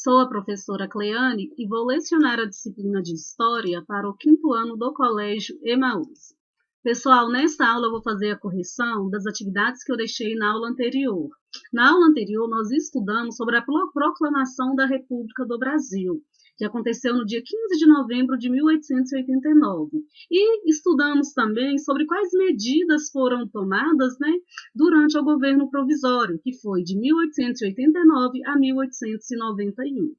Sou a professora Cleane e vou lecionar a disciplina de História para o 5º ano do Colégio Emaús. Pessoal, nesta aula eu vou fazer a correção das atividades que eu deixei na aula anterior. Na aula anterior, nós estudamos sobre a proclamação da República do Brasil, que aconteceu no dia 15 de novembro de 1889. E estudamos também sobre quais medidas foram tomadas, durante o governo provisório, que foi de 1889 a 1891.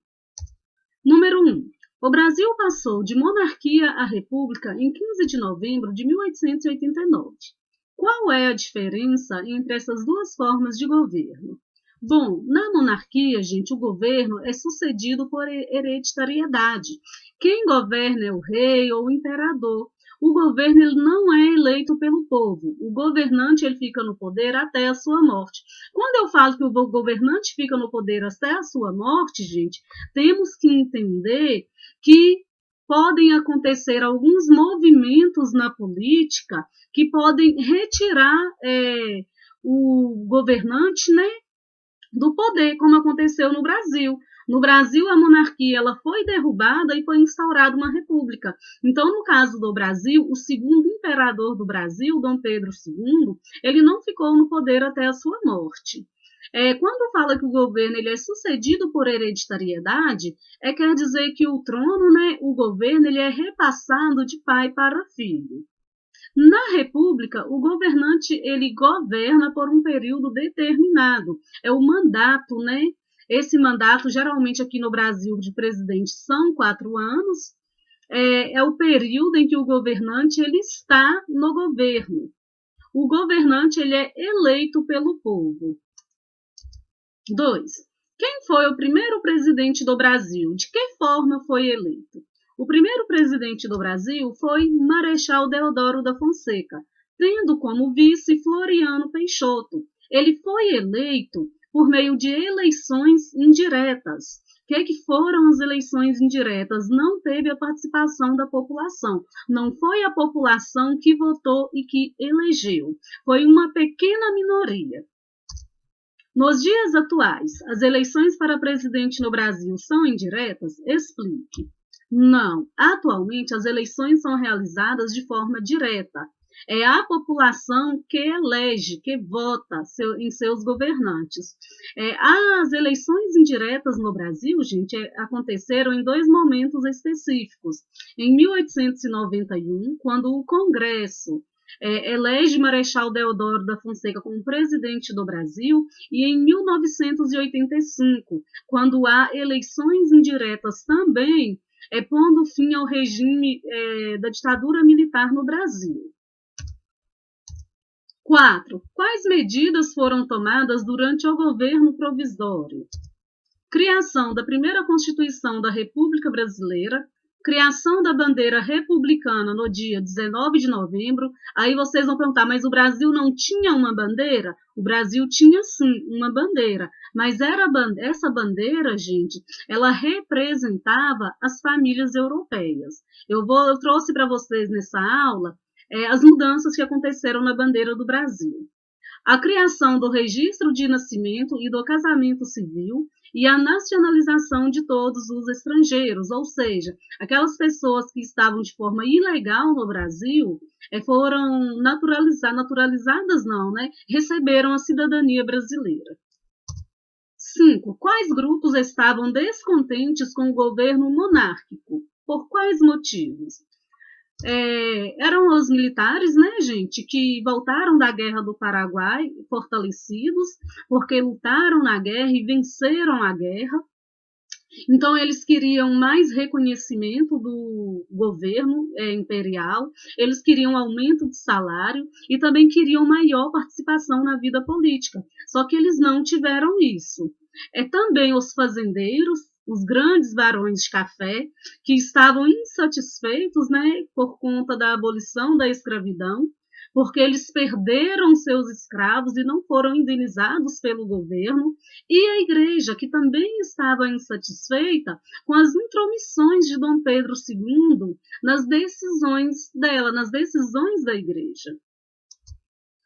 Número 1. O Brasil passou de monarquia a república em 15 de novembro de 1889. Qual é a diferença entre essas duas formas de governo? Bom, na monarquia, gente, o governo é sucedido por hereditariedade. Quem governa é o rei ou o imperador. O governo ele não é eleito pelo povo. O governante ele fica no poder até a sua morte. Quando eu falo que o governante fica no poder até a sua morte, gente, temos que entender que podem acontecer alguns movimentos na política que podem retirar o governante, do poder, como aconteceu no Brasil. No Brasil, a monarquia ela foi derrubada e foi instaurada uma república. Então, no caso do Brasil, o segundo imperador do Brasil, Dom Pedro II, ele não ficou no poder até a sua morte. Quando fala que o governo ele é sucedido por hereditariedade, quer dizer que o trono, o governo, ele é repassado de pai para filho. Na República, o governante ele governa por um período determinado. É o mandato, Esse mandato, geralmente aqui no Brasil, de presidente, são 4 anos. É o período em que o governante ele está no governo. O governante ele é eleito pelo povo. 2. Quem foi o primeiro presidente do Brasil? De que forma foi eleito? O primeiro presidente do Brasil foi Marechal Deodoro da Fonseca, tendo como vice Floriano Peixoto. Ele foi eleito por meio de eleições indiretas. O que foram as eleições indiretas? Não teve a participação da população. Não foi a população que votou e que elegeu. Foi uma pequena minoria. Nos dias atuais, as eleições para presidente no Brasil são indiretas? Explique. Não. Atualmente, as eleições são realizadas de forma direta. É a população que elege, que vota em seus governantes. As eleições indiretas no Brasil, gente, aconteceram em 2 momentos específicos. Em 1891, quando o Congresso elege Marechal Deodoro da Fonseca como presidente do Brasil, e em 1985, quando há eleições indiretas também, pondo fim ao regime da ditadura militar no Brasil. 4. Quais medidas foram tomadas durante o governo provisório? Criação da primeira Constituição da República Brasileira, criação da bandeira republicana no dia 19 de novembro. Aí vocês vão perguntar, mas o Brasil não tinha uma bandeira? O Brasil tinha sim uma bandeira, mas essa bandeira, gente, ela representava as famílias europeias. Eu trouxe para vocês nessa aula as mudanças que aconteceram na bandeira do Brasil. A criação do registro de nascimento e do casamento civil e a nacionalização de todos os estrangeiros, ou seja, aquelas pessoas que estavam de forma ilegal no Brasil foram naturalizadas não, receberam a cidadania brasileira. 5. Quais grupos estavam descontentes com o governo monárquico? Por quais motivos? Eram os militares, gente, que voltaram da Guerra do Paraguai fortalecidos, porque lutaram na guerra e venceram a guerra. Então, eles queriam mais reconhecimento do governo imperial, eles queriam aumento de salário e também queriam maior participação na vida política. Só que eles não tiveram isso. Também os fazendeiros, os grandes barões de café, que estavam insatisfeitos, por conta da abolição da escravidão, porque eles perderam seus escravos e não foram indenizados pelo governo, e a igreja, que também estava insatisfeita com as intromissões de Dom Pedro II nas decisões dela, nas decisões da igreja.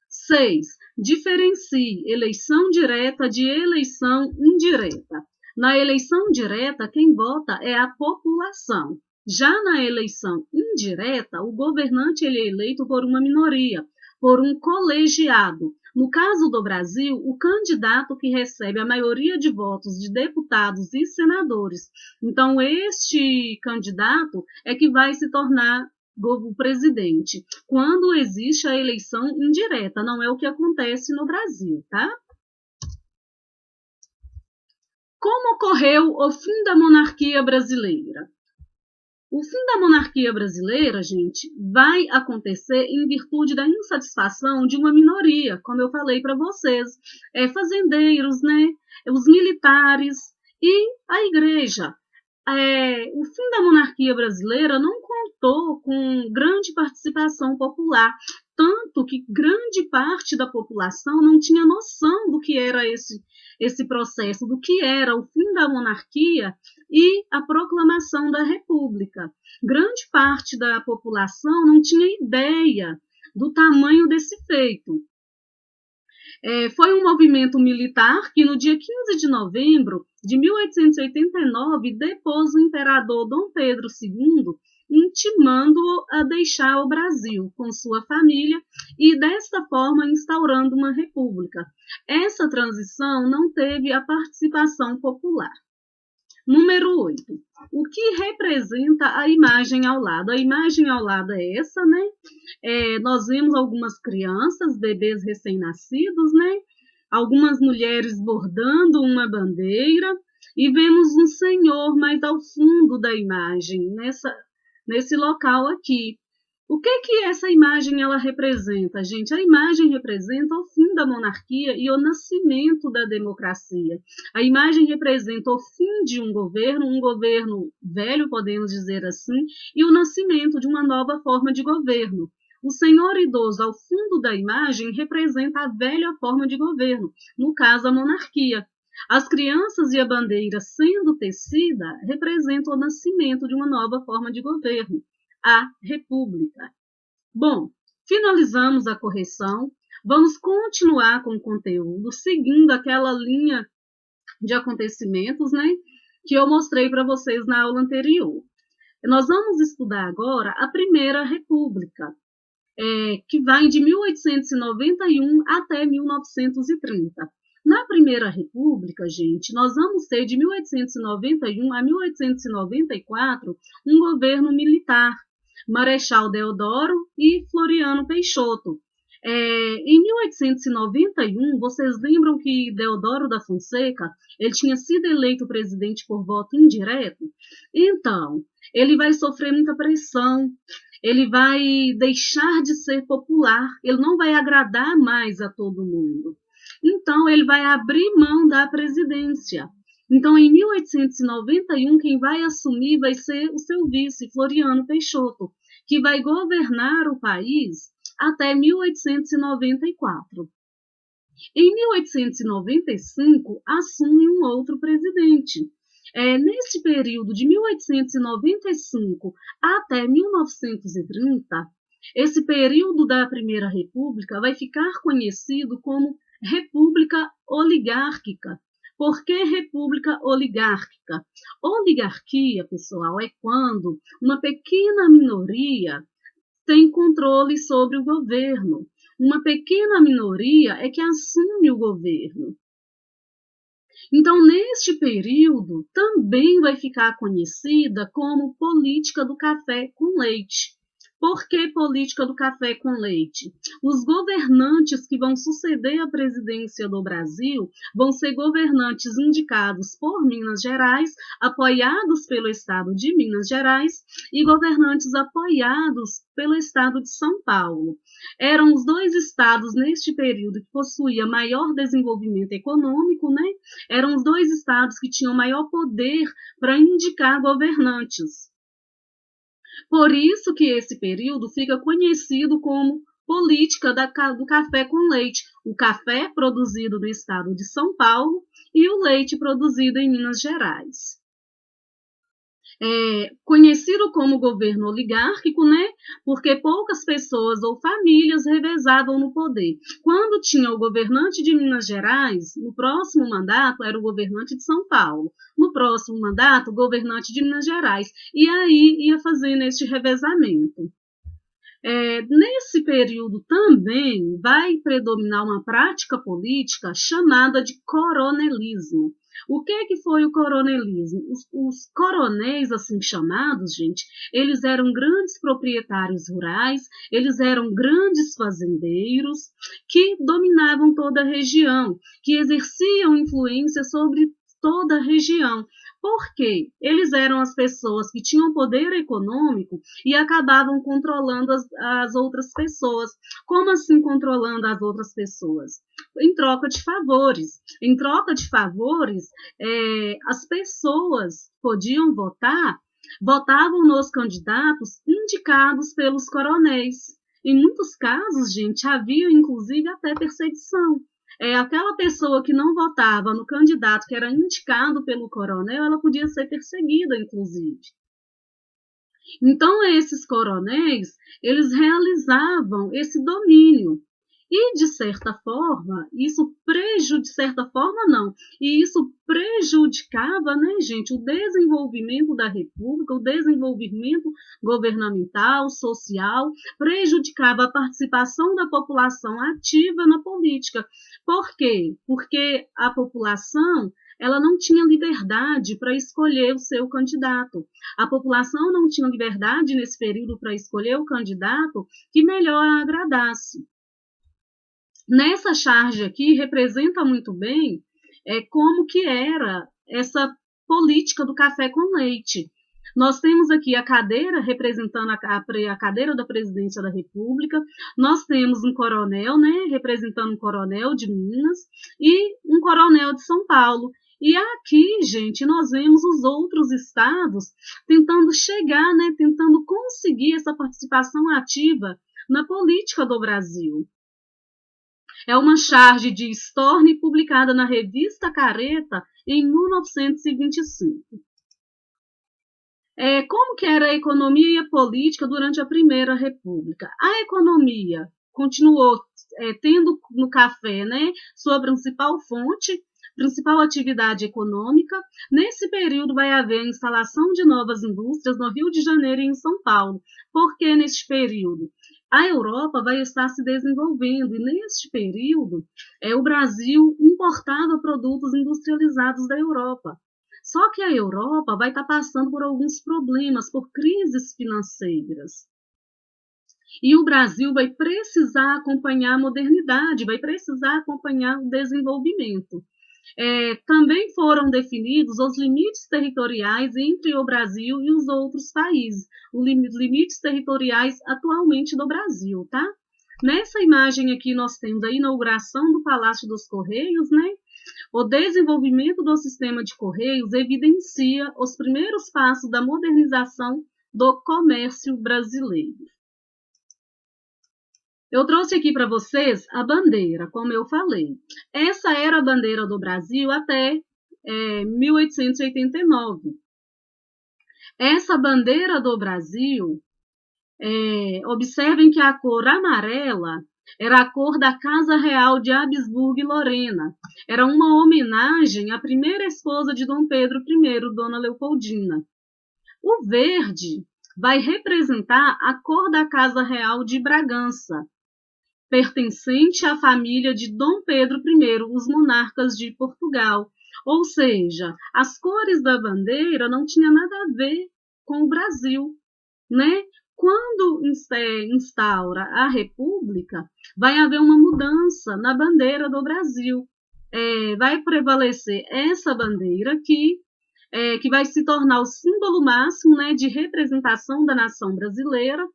6. Diferencie eleição direta de eleição indireta. Na eleição direta, quem vota é a população. Já na eleição indireta, o governante ele é eleito por uma minoria, por um colegiado. No caso do Brasil, o candidato que recebe a maioria de votos de deputados e senadores. Então, este candidato é que vai se tornar o presidente, quando existe a eleição indireta, não é o que acontece no Brasil, tá? Como ocorreu o fim da monarquia brasileira? O fim da monarquia brasileira, gente, vai acontecer em virtude da insatisfação de uma minoria, como eu falei para vocês, fazendeiros, né, os militares e a igreja. O fim da monarquia brasileira não contou com grande participação popular, tanto que grande parte da população não tinha noção do que era esse processo, do que era o fim da monarquia e a proclamação da República. Grande parte da população não tinha ideia do tamanho desse feito. Foi um movimento militar que, no dia 15 de novembro de 1889, depôs o imperador Dom Pedro II, intimando-o a deixar o Brasil com sua família e, desta forma, instaurando uma república. Essa transição não teve a participação popular. Número 8. O que representa a imagem ao lado? A imagem ao lado é essa, né? Nós vemos algumas crianças, bebês recém-nascidos, né? Algumas mulheres bordando uma bandeira e vemos um senhor mais ao fundo da imagem, nesse local aqui. O que essa imagem ela representa, gente? A imagem representa o fim da monarquia e o nascimento da democracia. A imagem representa o fim de um governo velho, podemos dizer assim, e o nascimento de uma nova forma de governo. O senhor idoso ao fundo da imagem representa a velha forma de governo, no caso a monarquia. As crianças e a bandeira sendo tecida representam o nascimento de uma nova forma de governo, a República. Bom, finalizamos a correção. Vamos continuar com o conteúdo, seguindo aquela linha de acontecimentos, né, que eu mostrei para vocês na aula anterior. Nós vamos estudar agora a Primeira República, que vai de 1891 até 1930. Na Primeira República, gente, nós vamos ter de 1891 a 1894 um governo militar, Marechal Deodoro e Floriano Peixoto. Em 1891, vocês lembram que Deodoro da Fonseca ele tinha sido eleito presidente por voto indireto? Então, ele vai sofrer muita pressão, ele vai deixar de ser popular, ele não vai agradar mais a todo mundo. Então, ele vai abrir mão da presidência. Então, em 1891, quem vai assumir vai ser o seu vice, Floriano Peixoto, que vai governar o país até 1894. Em 1895, assume um outro presidente. Neste período de 1895 até 1930, esse período da Primeira República vai ficar conhecido como República Oligárquica. Por que república oligárquica? Oligarquia, pessoal, é quando uma pequena minoria tem controle sobre o governo. Uma pequena minoria é que assume o governo. Então, neste período, também vai ficar conhecida como política do café com leite. Por que política do café com leite? Os governantes que vão suceder a presidência do Brasil vão ser governantes indicados por Minas Gerais, apoiados pelo estado de Minas Gerais, e governantes apoiados pelo estado de São Paulo. Eram os dois estados neste período que possuíam maior desenvolvimento econômico, né? Eram os dois estados que tinham maior poder para indicar governantes. Por isso que esse período fica conhecido como política do café com leite. O café produzido no estado de São Paulo e o leite produzido em Minas Gerais. conhecido como governo oligárquico, né? Porque poucas pessoas ou famílias revezavam no poder. Quando tinha o governante de Minas Gerais, no próximo mandato era o governante de São Paulo. No próximo mandato, o governante de Minas Gerais. E aí ia fazendo este revezamento. Nesse período também vai predominar uma prática política chamada de coronelismo. O que foi o coronelismo? Os coronéis, assim chamados, gente, eles eram grandes proprietários rurais, eles eram grandes fazendeiros que dominavam toda a região, que exerciam influência sobre toda a região. Por quê? Eles eram as pessoas que tinham poder econômico e acabavam controlando as outras pessoas. Como assim controlando as outras pessoas? Em troca de favores. Em troca de favores, as pessoas podiam votavam nos candidatos indicados pelos coronéis. Em muitos casos, gente, havia inclusive até perseguição. Aquela pessoa que não votava no candidato que era indicado pelo coronel, ela podia ser perseguida, inclusive. Então, esses coronéis, eles realizavam esse domínio. E, de certa forma, isso prejudicava, né, gente, o desenvolvimento da República, o desenvolvimento governamental, social, prejudicava a participação da população ativa na política. Por quê? Porque a população ela não tinha liberdade para escolher o seu candidato. A população não tinha liberdade nesse período para escolher o candidato que melhor a agradasse. Nessa charge aqui representa muito bem como que era essa política do café com leite. Nós temos aqui a cadeira representando a cadeira da presidência da República, nós temos um coronel, né, representando um coronel de Minas e um coronel de São Paulo. E aqui, gente, nós vemos os outros estados tentando chegar, né, tentando conseguir essa participação ativa na política do Brasil. É uma charge de Storni publicada na revista Careta em 1925. Como que era a economia e a política durante a Primeira República? A economia continuou tendo no café, né, sua principal fonte, principal atividade econômica. Nesse período vai haver a instalação de novas indústrias no Rio de Janeiro e em São Paulo. Por que neste período? A Europa vai estar se desenvolvendo e neste período o Brasil importava produtos industrializados da Europa. Só que a Europa vai estar passando por alguns problemas, por crises financeiras. E o Brasil vai precisar acompanhar a modernidade, vai precisar acompanhar o desenvolvimento. Também foram definidos os limites territoriais entre o Brasil e os outros países, os limites territoriais atualmente do Brasil, tá? Nessa imagem aqui nós temos a inauguração do Palácio dos Correios, né? O desenvolvimento do sistema de correios evidencia os primeiros passos da modernização do comércio brasileiro. Eu trouxe aqui para vocês a bandeira, como eu falei. Essa era a bandeira do Brasil até 1889. Essa bandeira do Brasil, observem que a cor amarela era a cor da Casa Real de Habsburgo e Lorena. Era uma homenagem à primeira esposa de Dom Pedro I, Dona Leopoldina. O verde vai representar a cor da Casa Real de Bragança, pertencente à família de Dom Pedro I, os monarcas de Portugal. Ou seja, as cores da bandeira não tinham nada a ver com o Brasil, né? Quando instaura a República, vai haver uma mudança na bandeira do Brasil. Vai prevalecer essa bandeira aqui, que vai se tornar o símbolo máximo, né, de representação da nação brasileira.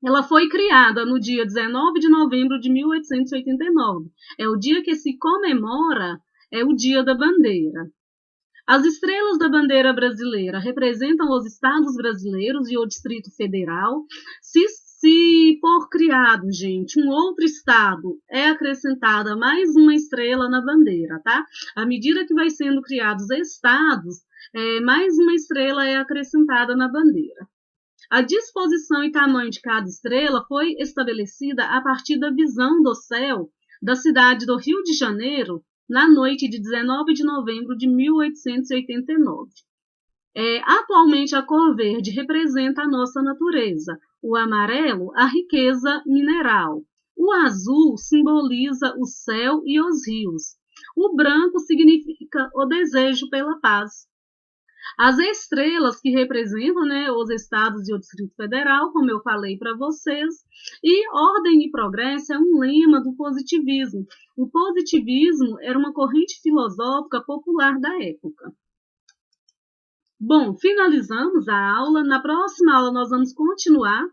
Ela foi criada no dia 19 de novembro de 1889. É o dia que se comemora, o Dia da Bandeira. As estrelas da bandeira brasileira representam os estados brasileiros e o Distrito Federal. Se for criado, gente, um outro estado, é acrescentada mais uma estrela na bandeira, tá? À medida que vai sendo criados estados, mais uma estrela é acrescentada na bandeira. A disposição e tamanho de cada estrela foi estabelecida a partir da visão do céu da cidade do Rio de Janeiro na noite de 19 de novembro de 1889. Atualmente, a cor verde representa a nossa natureza, o amarelo, a riqueza mineral, o azul simboliza o céu e os rios, o branco significa o desejo pela paz. As estrelas que representam, os estados e o Distrito Federal, como eu falei para vocês, e ordem e progresso é um lema do positivismo. O positivismo era uma corrente filosófica popular da época. Bom, finalizamos a aula. Na próxima aula nós vamos continuar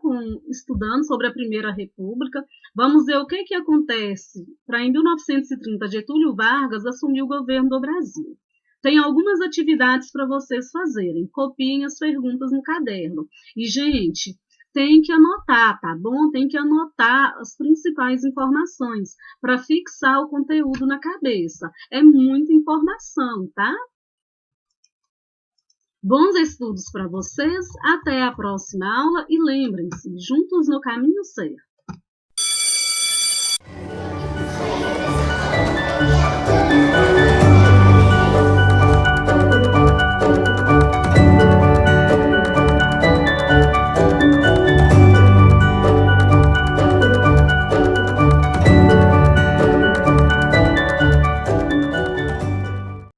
estudando sobre a Primeira República. Vamos ver o que acontece para, em 1930, Getúlio Vargas assumir o governo do Brasil. Tem algumas atividades para vocês fazerem. Copiem as perguntas no caderno. E, gente, tem que anotar, tá bom? Tem que anotar as principais informações para fixar o conteúdo na cabeça. É muita informação, tá? Bons estudos para vocês, até a próxima aula e lembrem-se, juntos no caminho certo.